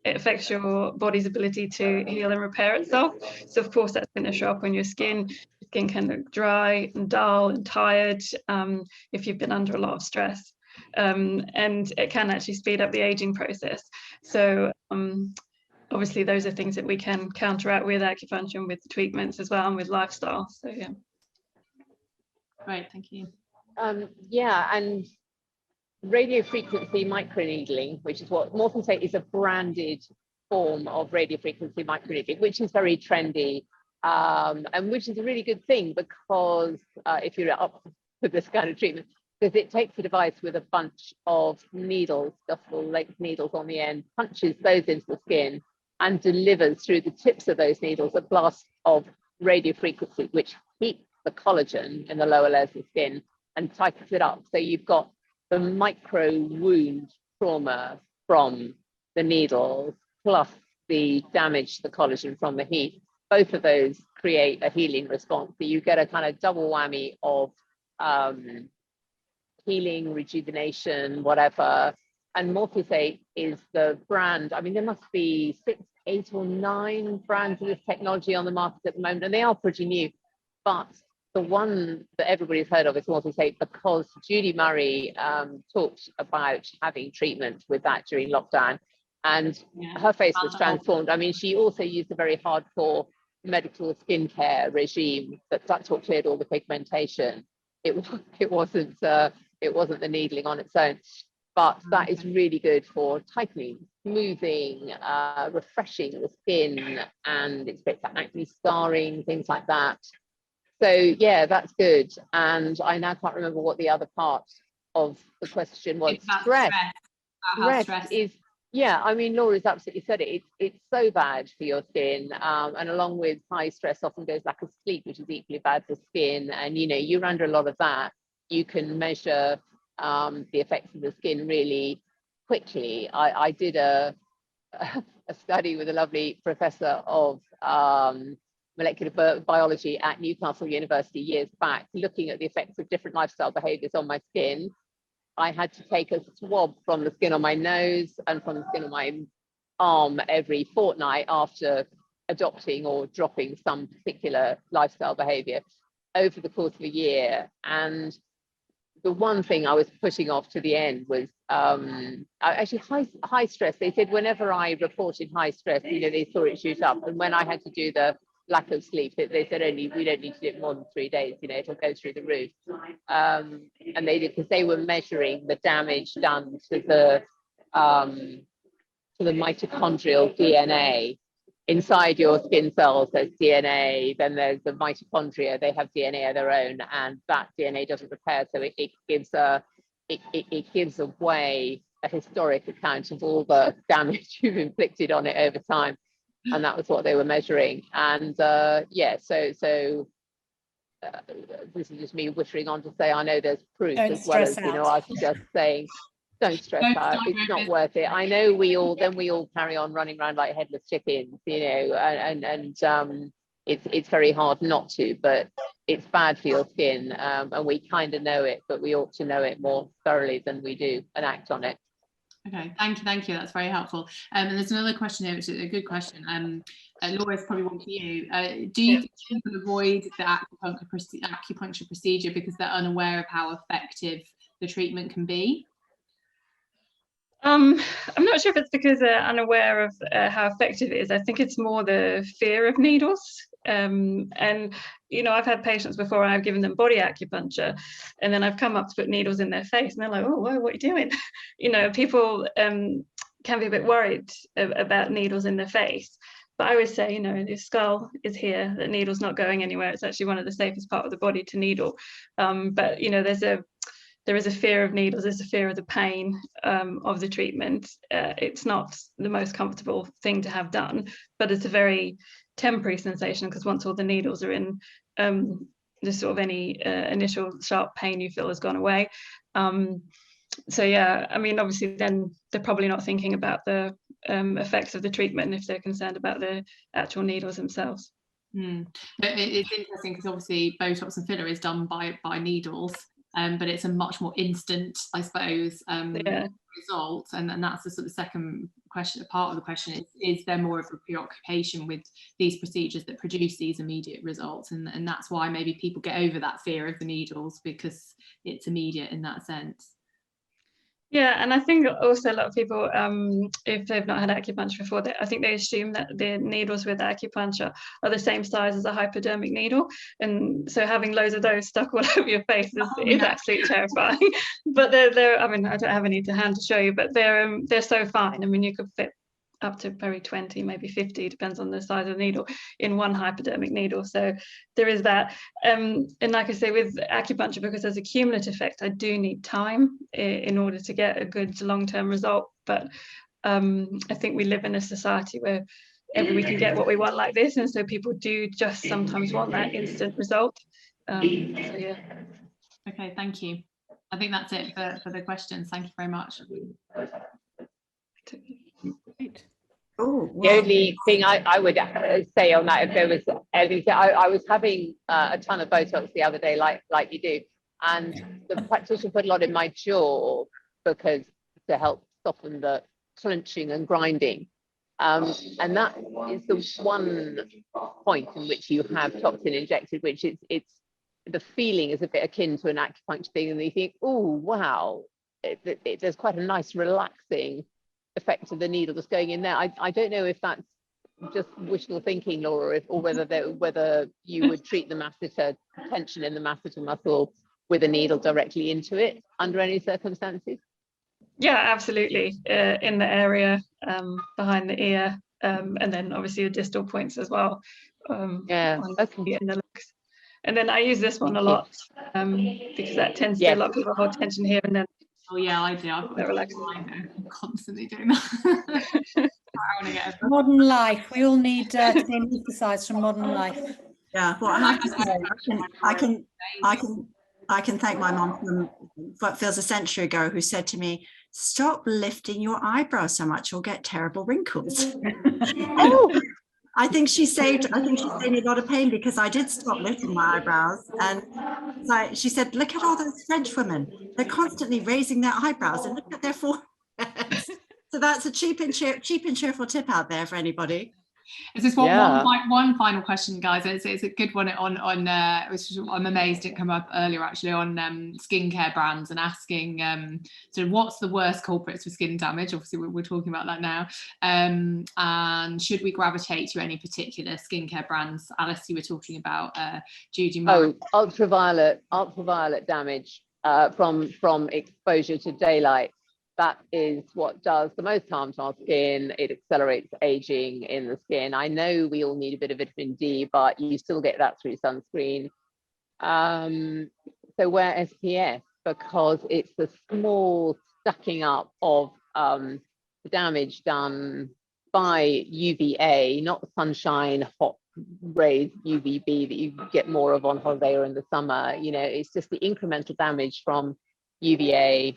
It affects your body's ability to heal and repair itself. So of course that's going to show up on your skin. Your skin can look dry and dull and tired if you've been under a lot of stress. And it can actually speed up the aging process. So obviously those are things that we can counteract with acupuncture and with Tweakments as well, and with lifestyle. So yeah. Great, thank you. Yeah, and radio frequency microneedling, which is what Morpheus 8 is, a branded form of radio frequency microneedling, which is very trendy, and which is a really good thing, because if you're up for this kind of treatment, because it takes a device with a bunch of needles, adjustable length needles on the end, punches those into the skin and delivers through the tips of those needles a blast of radio frequency, which heats the collagen in the lower layers of skin and tightens it up. So you've got the micro wound trauma from the needles, plus the damage to the collagen from the heat. Both of those create a healing response. So you get a kind of double whammy of healing, rejuvenation, whatever. And Morpheus 8 is the brand. I mean, there must be 6, 8 or 9 brands of this technology on the market at the moment, and they are pretty new. But the one that everybody's heard of is Morpheus 8, because Judy Murray talked about having treatment with that during lockdown, and her face was transformed. I mean, she also used a very hardcore medical skincare regime that's what cleared all the pigmentation. It wasn't the needling on its own. but that is really good for tightening, smoothing, refreshing the skin, and it's great for acne scarring, things like that. So yeah, that's good. And I now can't remember what the other part of the question was. Stress is, yeah, I mean, Laura's absolutely said it. It's so bad for your skin, and along with high stress often goes lack of sleep, which is equally bad for skin. And you know, you're under a lot of that. You can measure the effects of the skin really quickly. I did a study with a lovely professor of molecular biology at Newcastle University years back, looking at the effects of different lifestyle behaviors on my skin. I had to take a swab from the skin on my nose and from the skin on my arm every fortnight after adopting or dropping some particular lifestyle behavior over the course of a year. And the one thing I was pushing off to the end was actually high stress. They said whenever I reported high stress, you know, they saw it shoot up. And when I had to do the lack of sleep, they said we don't need to do it more than 3 days, you know, it'll go through the roof. And they did, because they were measuring the damage done to the mitochondrial DNA inside your skin cells. There's DNA, then there's the mitochondria, they have DNA of their own, and that DNA doesn't repair, so it gives away a historic account of all the damage you've inflicted on it over time. And that was what they were measuring. And yeah, so this is just me whittering on to say I know there's proof, Don't as well as, you know, I was just saying, don't stress out, it's not worth it. I know we all carry on running around like headless chickens, you know, and it's very hard not to, but it's bad for your skin, and we kind of know it, but we ought to know it more thoroughly than we do and act on it. Okay, thank you. That's very helpful. And there's another question here, which is a good question. Laura's probably one for you. Do you think people avoid the acupuncture procedure because they're unaware of how effective the treatment can be? I'm not sure if it's because they're unaware of how effective it is. I think it's more the fear of needles. And you know, I've had patients before, I've given them body acupuncture, and then I've come up to put needles in their face, and they're like, "Oh, whoa, what are you doing?" You know, people can be a bit worried about needles in their face. But I always say, you know, your skull is here, the needle's not going anywhere. It's actually one of the safest part of the body to needle. But you know, there is a fear of needles, there's a fear of the pain of the treatment. It's not the most comfortable thing to have done, but it's a very temporary sensation, because once all the needles are in, the sort of any initial sharp pain you feel has gone away. So yeah, I mean, obviously then they're probably not thinking about the effects of the treatment if they're concerned about the actual needles themselves. But it's interesting because obviously Botox and filler is done by needles. But it's a much more instant, I suppose, result, and that's the sort of second question. Part of the question is there more of a preoccupation with these procedures that produce these immediate results, and that's why maybe people get over that fear of the needles, because it's immediate in that sense. Yeah, and I think also a lot of people, if they've not had acupuncture before, I think they assume that the needles with acupuncture are the same size as a hypodermic needle, and so having loads of those stuck all over your face is absolutely terrifying. But they're I mean, I don't have any to hand to show you, but they're so fine. I mean, you could fit up to probably 20, maybe 50, depends on the size of the needle, in one hypodermic needle. So there is that. And like I say, with acupuncture, because there's a cumulative effect, I do need time in order to get a good long-term result. But I think we live in a society where we can get what we want like this, and so people do just sometimes want that instant result. So yeah. Okay, thank you. I think that's it for the questions. Thank you very much. Oh, the only thing I would say on that, if there was anything, I was having a ton of Botox the other day, like you do, and the practitioner put a lot in my jaw because to help soften the clenching and grinding, and that is the one point in which you have toxin injected, which it's the feeling is a bit akin to an acupuncture thing, and you think, oh wow, there's quite a nice relaxing effect of the needle just going in there. I don't know if that's just wishful thinking, Laura, or whether you would treat the masseter tension in the masseter muscle with a needle directly into it under any circumstances. Yeah, absolutely. In the area behind the ear, and then obviously the distal points as well. Yeah, okay. In the legs. And then I use this one a lot because that tends to get a lot of people hold tension here and then. Oh yeah, I do. I've got I'm constantly doing that. Modern life. We all need to be anaesthetised from modern life. Yeah, well, I have to say, I can thank my mom from what feels a century ago, who said to me, "Stop lifting your eyebrows so much; you'll get terrible wrinkles." Oh. I think she saved me a lot of pain, because I did stop lifting my eyebrows. And she said, "Look at all those French women. They're constantly raising their eyebrows, and look at their foreheads." So that's a cheap and cheerful tip out there for anybody. Is this one final question, guys? It's a good one on which I'm amazed didn't come up earlier, actually, on skincare brands, and asking sort of what's the worst culprits for skin damage. Obviously we're talking about that now, and should we gravitate to any particular skincare brands? Alice, you were talking about Judy Murray. ultraviolet damage from exposure to daylight. That is what does the most harm to our skin. It accelerates aging in the skin. I know we all need a bit of vitamin D, but you still get that through sunscreen. So wear SPF, because it's the small stacking up of the damage done by UVA, not sunshine, hot rays, UVB that you get more of on holiday or in the summer. You know, it's just the incremental damage from UVA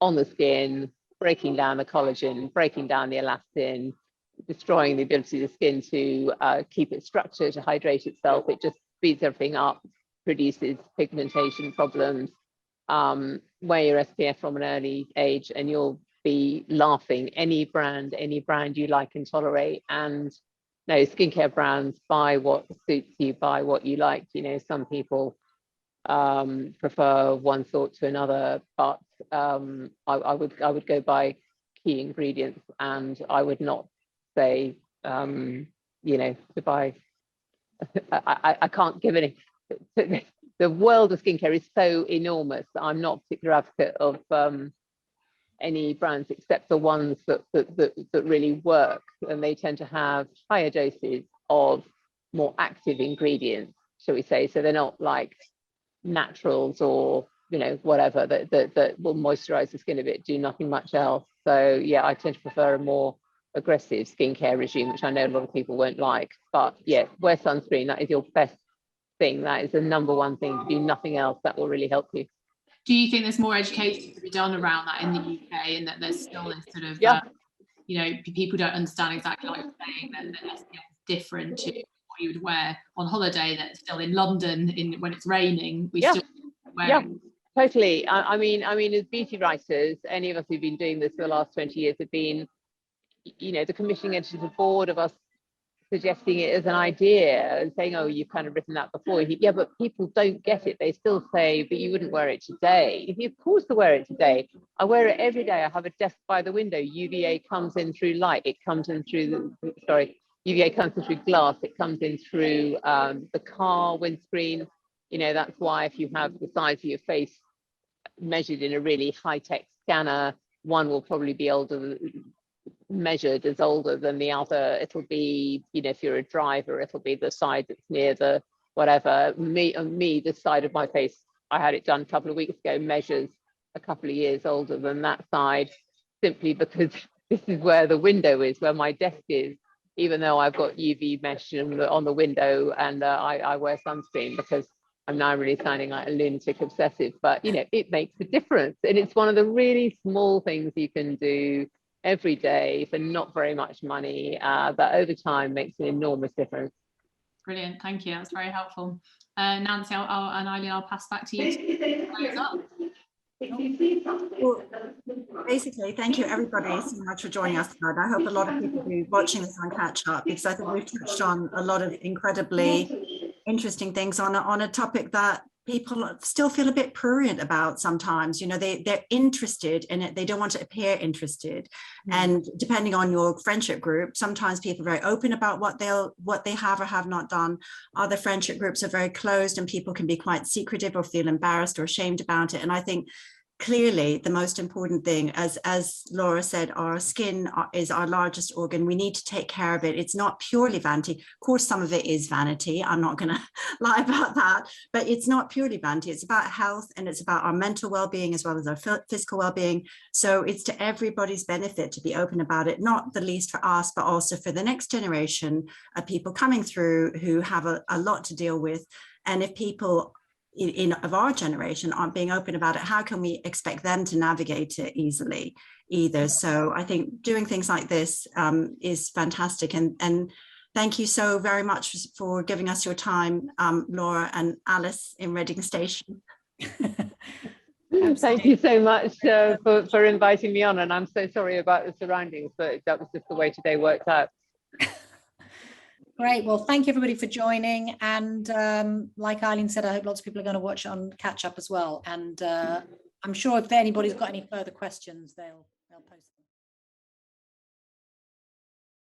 on the skin, breaking down the collagen, breaking down the elastin, destroying the ability of the skin to keep its structure, to hydrate itself. It just speeds everything up, produces pigmentation problems. Wear your SPF from an early age and you'll be laughing. Any brand you like and tolerate. And no, skincare brands, buy what suits you, buy what you like. You know, some people prefer one sort to another, but I would go by key ingredients, and I would not say you know, to buy. I can't give any. The world of skincare is so enormous. I'm not a particular advocate of any brands except the ones that really work, and they tend to have higher doses of more active ingredients, shall we say. So they're not like naturals or, you know, whatever that will moisturize the skin a bit, do nothing much else. So yeah, I tend to prefer a more aggressive skincare regime, which I know a lot of people won't like. But yeah, wear sunscreen. That is your best thing. That is the number one thing. Do nothing else. That will really help you. Do you think there's more education to be done around that in the UK, and that there's still this sort of you know, people don't understand exactly like you're saying, that SPF is different to what you would wear on holiday, that's still in London when it's raining, we still wear it. Totally. I mean as beauty writers, any of us who've been doing this for the last 20 years have been, you know, the commissioning editors are bored of us suggesting it as an idea and saying, oh, you've kind of written that before. Yeah, but people don't get it. They still say, but you wouldn't wear it today. If you, of course, to wear it today. I wear it every day. I have a desk by the window. UVA comes in through light. It comes in through UVA comes in through glass. It comes in through the car windscreen. You know, that's why if you have the size of your face measured in a really high-tech scanner, one will probably be measured as older than the other. It'll be, you know, if you're a driver, it'll be the side that's near the whatever. Me, this side of my face, I had it done a couple of weeks ago, measures a couple of years older than that side, simply because this is where the window is, where my desk is, even though I've got UV mesh on the window, and I wear sunscreen because I'm now really sounding like a lunatic obsessive. But, you know, it makes a difference. And it's one of the really small things you can do every day for not very much money, that over time makes an enormous difference. Brilliant, thank you, that's very helpful. Nancy and Eileen, I'll pass back to you to close up. Well, basically, thank you everybody so much for joining us tonight. I hope a lot of people will be watching this on catch up, because I think we've touched on a lot of incredibly interesting things on a topic that people still feel a bit prurient about sometimes. You know, they're interested in it, they don't want to appear interested. And depending on your friendship group, sometimes people are very open about what they have or have not done. Other friendship groups are very closed and people can be quite secretive or feel embarrassed or ashamed about it. And I think clearly the most important thing, as Laura said, our skin is our largest organ. We need to take care of it. It's not purely vanity. Of course, some of it is vanity. I'm not going to lie about that, but it's not purely vanity. It's about health, and it's about our mental well-being as well as our physical well-being. So it's to everybody's benefit to be open about it, not the least for us, but also for the next generation of people coming through who have a lot to deal with. And if people of our generation aren't being open about it, how can we expect them to navigate it easily either? So I think doing things like this is fantastic. And thank you so very much for giving us your time, Laura and Alice in Reading Station. Thank you so much for inviting me on. And I'm so sorry about the surroundings, but that was just the way today worked out. Great. Well, thank you everybody for joining. And like Eileen said, I hope lots of people are going to watch on catch up as well. And I'm sure if anybody's got any further questions, they'll post them.